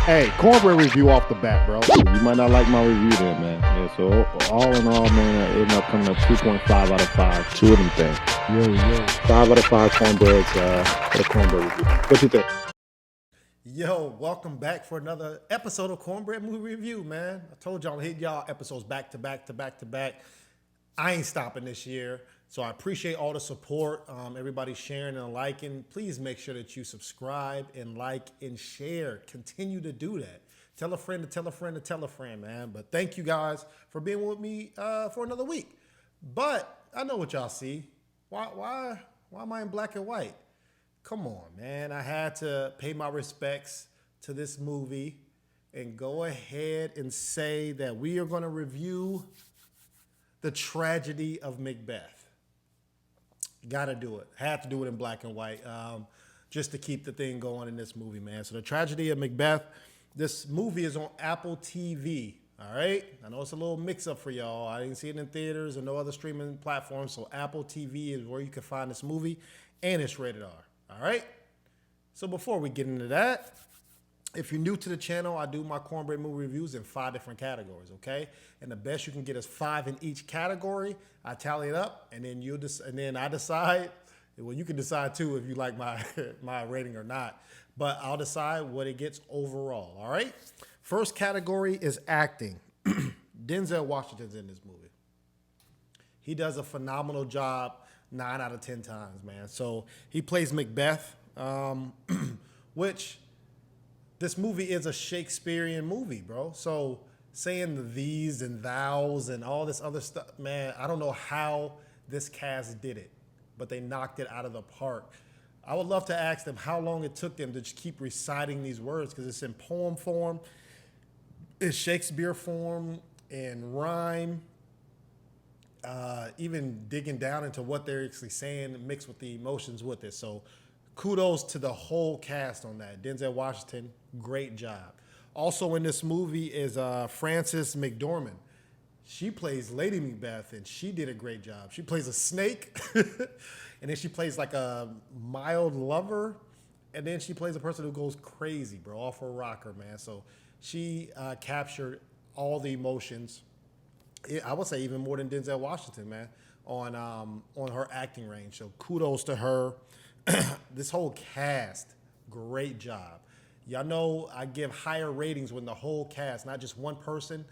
Hey, Cornbread review off the bat, bro. You might not like my review then, man. Yeah, so all in all, man, I ended up coming up 2.5 out of 5. Two of them things. Yo. 5 out of 5 cornbreads for the cornbread review. What you think? Yo, welcome back for another episode of Cornbread Movie Review, man. I told y'all I'm hit y'all episodes back to back to back to back. I ain't stopping this year, so I appreciate all the support. Everybody sharing and liking. Please make sure that you subscribe and like and share. Continue to do that. Tell a friend to tell a friend to tell a friend, man. But thank you guys for being with me for another week. But I know what y'all see. Why am I in black and white? Come on, man. I had to pay my respects to this movie and go ahead and say that we are going to review The Tragedy of Macbeth. Got to do it. Had to do it in black and white just to keep the thing going in this movie, man. So The Tragedy of Macbeth, this movie is on Apple TV, all right? I know it's a little mix-up for y'all. I didn't see it in theaters or no other streaming platforms, so Apple TV is where you can find this movie, and it's rated R. All right. So before we get into that, if you're new to the channel, I do my Cornbread movie reviews in 5 different categories. Okay, and the best you can get is 5 in each category. I tally it up, and then I decide. Well, you can decide too if you like my my rating or not. But I'll decide what it gets overall. All right. First category is acting. Denzel Washington's in this movie. He does a phenomenal job. 9 out of 10 times, man. So he plays Macbeth, which this movie is a Shakespearean movie, bro. So saying the these and thous and all this other stuff, man, I don't know how this cast did it, but they knocked it out of the park. I would love to ask them how long it took them to just keep reciting these words, because it's in poem form, it's Shakespeare form, and rhyme. Even digging down into what they're actually saying, mixed with the emotions with it. So kudos to the whole cast on that. Denzel Washington, great job. Also in this movie is Frances McDormand. She plays Lady Macbeth, and she did a great job. She plays a snake, and then she plays like a mild lover, and then she plays a person who goes crazy, bro, off her rocker, man. So she captured all the emotions. I would say even more than Denzel Washington, man, on her acting range. So kudos to her. This whole cast, great job. Y'all know I give higher ratings when the whole cast, not just one person,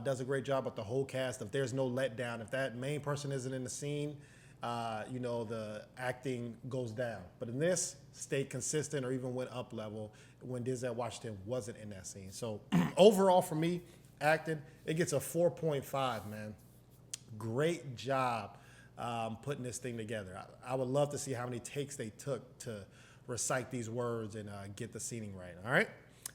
does a great job, but the whole cast. If there's no letdown, if that main person isn't in the scene, the acting goes down. But in this, stayed consistent or even went up level when Denzel Washington wasn't in that scene. So overall for me, acting, it gets a 4.5, man. Great job putting this thing together. I would love to see how many takes they took to recite these words and get the scening right. All right.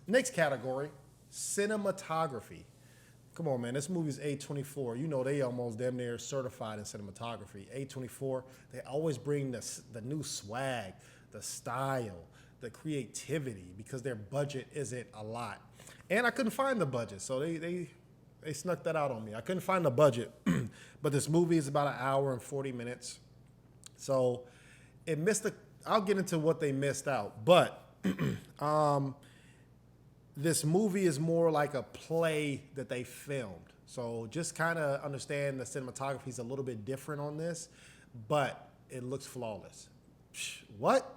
Next category, cinematography. Come on, man. This movie's A24. You know they almost damn near certified in cinematography. A24, they always bring the new swag, the style, the creativity, because their budget isn't a lot. And I couldn't find the budget, so they snuck that out on me. I couldn't find the budget, but this movie is about 1 hour and 40 minutes. So it missed I'll get into what they missed out, but this movie is more like a play that they filmed. So just kind of understand the cinematography is a little bit different on this, but it looks flawless. What?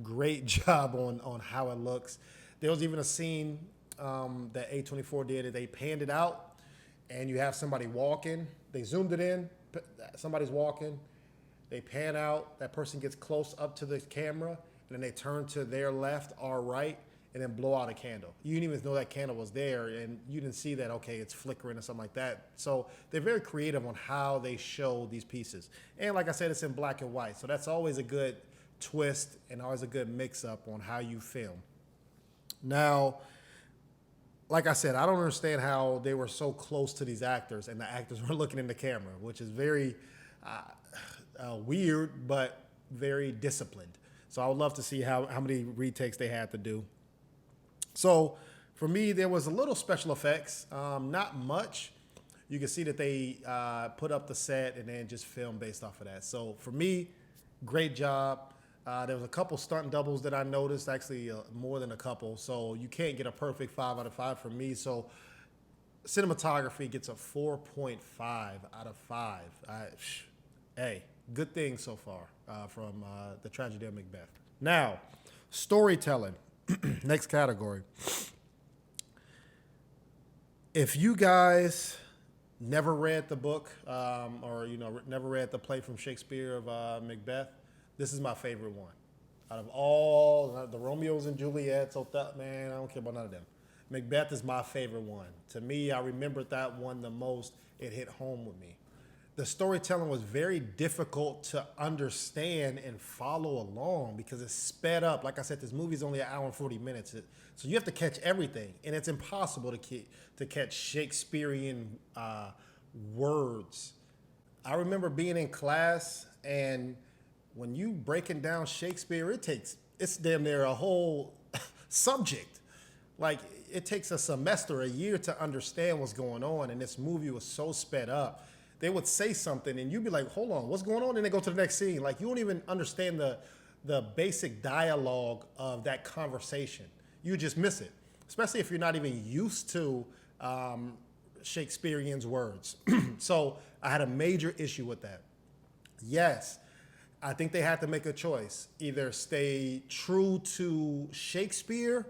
Great job on how it looks. There was even a scene that A24 did. They panned it out, and you have somebody walking. They zoomed it in. Somebody's walking. They pan out. That person gets close up to the camera, and then they turn to their left or right, and then blow out a candle. You didn't even know that candle was there, and you didn't see that, okay, it's flickering or something like that. So they're very creative on how they show these pieces. And like I said, it's in black and white. So that's always a good twist and always a good mix-up on how you film. Now, like I said, I don't understand how they were so close to these actors and the actors were looking in the camera, which is very weird, but very disciplined. So I would love to see how many retakes they had to do. So for me, there was a little special effects, not much. You can see that they put up the set and then just filmed based off of that. So for me, great job. There was a couple stunt doubles that I noticed, actually more than a couple. So you can't get a perfect 5 out of 5 from me. So cinematography gets a 4.5 out of 5. Hey, good thing so far from the tragedy of Macbeth. Now, storytelling. Next category. If you guys never read the book or never read the play from Shakespeare of Macbeth, this is my favorite one. Out of all the Romeos and Juliets, man, I don't care about none of them. Macbeth is my favorite one. To me, I remembered that one the most. It hit home with me. The storytelling was very difficult to understand and follow along because it's sped up. Like I said, this movie's only an hour and 40 minutes. So you have to catch everything. And it's impossible to catch Shakespearean words. I remember being in class, and when you breaking down Shakespeare, it's damn near a whole subject. Like, it takes a semester, a year to understand what's going on. And this movie was so sped up. They would say something and you'd be like, hold on, what's going on? And they go to the next scene. Like, you don't even understand the basic dialogue of that conversation. You just miss it, especially if you're not even used to Shakespearean's words. So I had a major issue with that. Yes, I think they had to make a choice. Either stay true to Shakespeare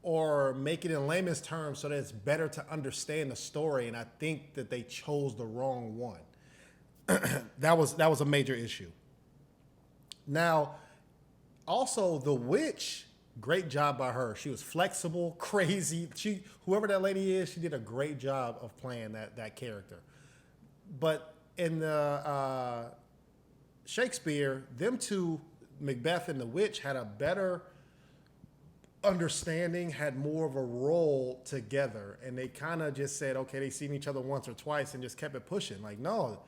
or make it in layman's terms so that it's better to understand the story. And I think that they chose the wrong one. That was a major issue. Now, also the witch, great job by her. She was flexible, crazy. Whoever that lady is, she did a great job of playing that character. But in the Shakespeare, them two, Macbeth and the witch, had a better understanding, had more of a role together, and they kind of just said, okay, they seen each other once or twice and just kept it pushing. Like, no,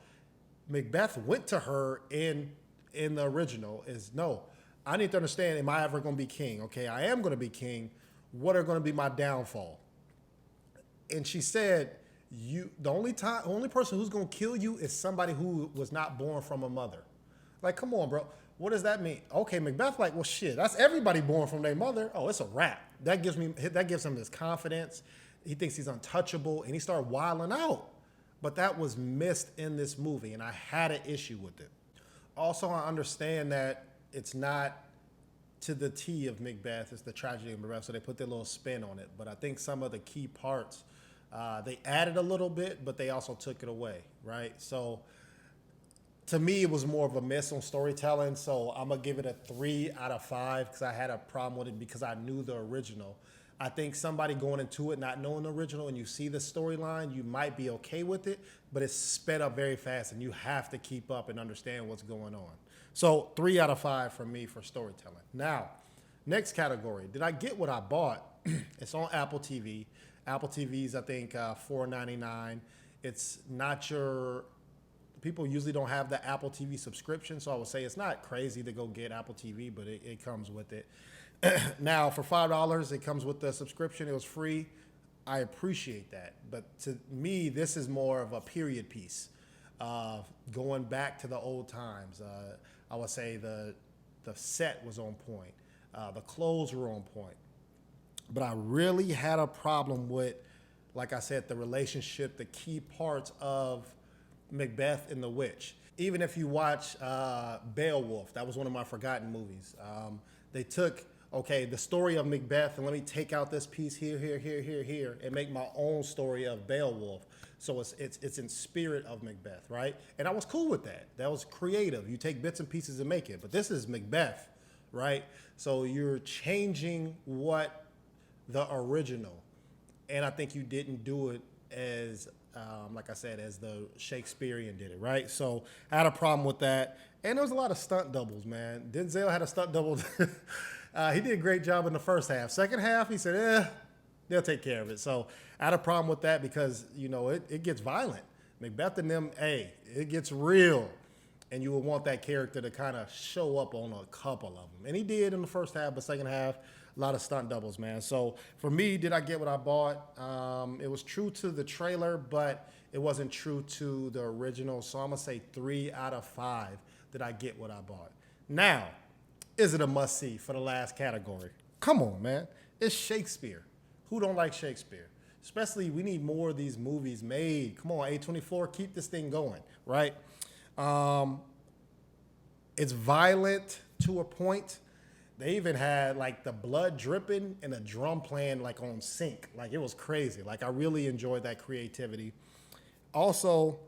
Macbeth went to her in the original is, no, I need to understand, am I ever going to be king? Okay, I am going to be king. What are going to be my downfall? And she said, the only person who's going to kill you is somebody who was not born from a mother. Like, come on, bro. What does that mean? Okay, Macbeth, like, well, shit, that's everybody born from their mother. Oh, it's a wrap. That gives him this confidence. He thinks he's untouchable, and he started wilding out. But that was missed in this movie, and I had an issue with it. Also, I understand that it's not to the T of Macbeth. It's the tragedy of Macbeth, so they put their little spin on it. But I think some of the key parts, they added a little bit, but they also took it away, right? So to me, it was more of a miss on storytelling, so I'm going to give it a 3 out of 5 because I had a problem with it because I knew the original. I think somebody going into it not knowing the original and you see the storyline, you might be okay with it, but it's sped up very fast and you have to keep up and understand what's going on. So 3 out of 5 for me for storytelling. Now, next category. Did I get what I bought? It's on Apple TV. Apple TV's, I think, $4.99. It's not your... People usually don't have the Apple TV subscription, so I would say it's not crazy to go get Apple TV, but it comes with it. Now, for $5, it comes with the subscription. It was free. I appreciate that. But to me, this is more of a period piece, going back to the old times. I would say the set was on point. The clothes were on point. But I really had a problem with, like I said, the relationship, the key parts of Macbeth and the Witch. Even if you watch Beowulf, that was one of my forgotten movies. They took, okay, the story of Macbeth, and let me take out this piece here, and make my own story of Beowulf. So it's in spirit of Macbeth, right? And I was cool with that. That was creative. You take bits and pieces and make it. But this is Macbeth, right? So you're changing what the original. And I think you didn't do it as like I said, as the Shakespearean did it, right? So I had a problem with that. And there was a lot of stunt doubles, man. Denzel had a stunt double. He did a great job in the first half. Second half, he said, they'll take care of it. So I had a problem with that because, it gets violent. Macbeth and them, it gets real. And you would want that character to kind of show up on a couple of them. And he did in the first half, but second half, a lot of stunt doubles, man. So for me, did I get what I bought? It was true to the trailer, but it wasn't true to the original. So I'm going to say 3 out of 5 did I get what I bought. Now, is it a must-see for the last category? Come on, man. It's Shakespeare. Who don't like Shakespeare? Especially, we need more of these movies made. Come on, A24, keep this thing going, right? It's violent to a point. They even had like the blood dripping and a drum playing like on sync. Like it was crazy. Like I really enjoyed that creativity. Also,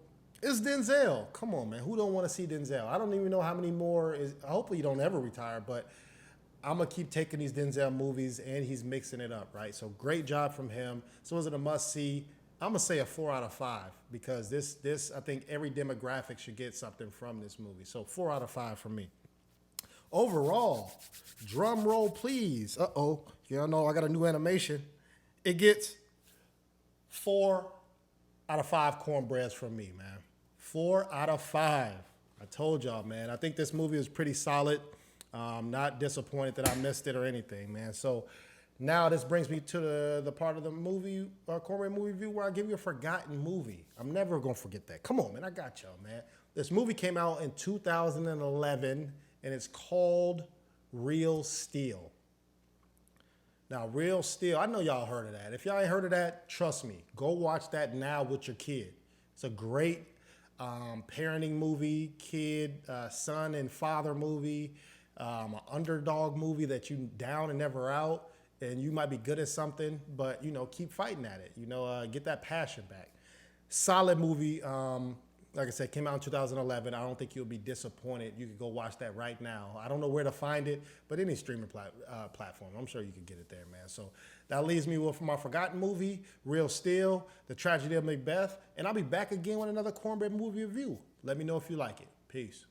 it's Denzel. Come on, man. Who don't want to see Denzel? I don't even know how many more is. Hopefully, you don't ever retire, but I'm gonna keep taking these Denzel movies, and he's mixing it up, right? So great job from him. So is it a must see? I'm gonna say a 4 out of 5 because this I think every demographic should get something from this movie. So 4 out of 5 for me. Overall, drum roll please. Uh-oh, y'all know I got a new animation. It gets 4 out of 5 cornbreads from me, man. 4 out of 5. I told y'all, man. I think this movie is pretty solid. Not disappointed that I missed it or anything, man. So now this brings me to the part of the movie, Cornbread movie review, where I give you a forgotten movie. I'm never gonna forget that. Come on, man. I got y'all, man. This movie came out in 2011, and it's called Real Steel. Now, Real Steel, I know y'all heard of that. If y'all ain't heard of that, trust me, go watch that now with your kid. It's a great parenting movie, son and father movie, an underdog movie that you down and never out, and you might be good at something, but, keep fighting at it. Get that passion back. Solid movie. Like I said, came out in 2011. I don't think you'll be disappointed. You can go watch that right now. I don't know where to find it, but any streaming platform, I'm sure you can get it there, man. So that leaves me with my forgotten movie, Real Steel, The Tragedy of Macbeth, and I'll be back again with another Cornbread movie review. Let me know if you like it. Peace.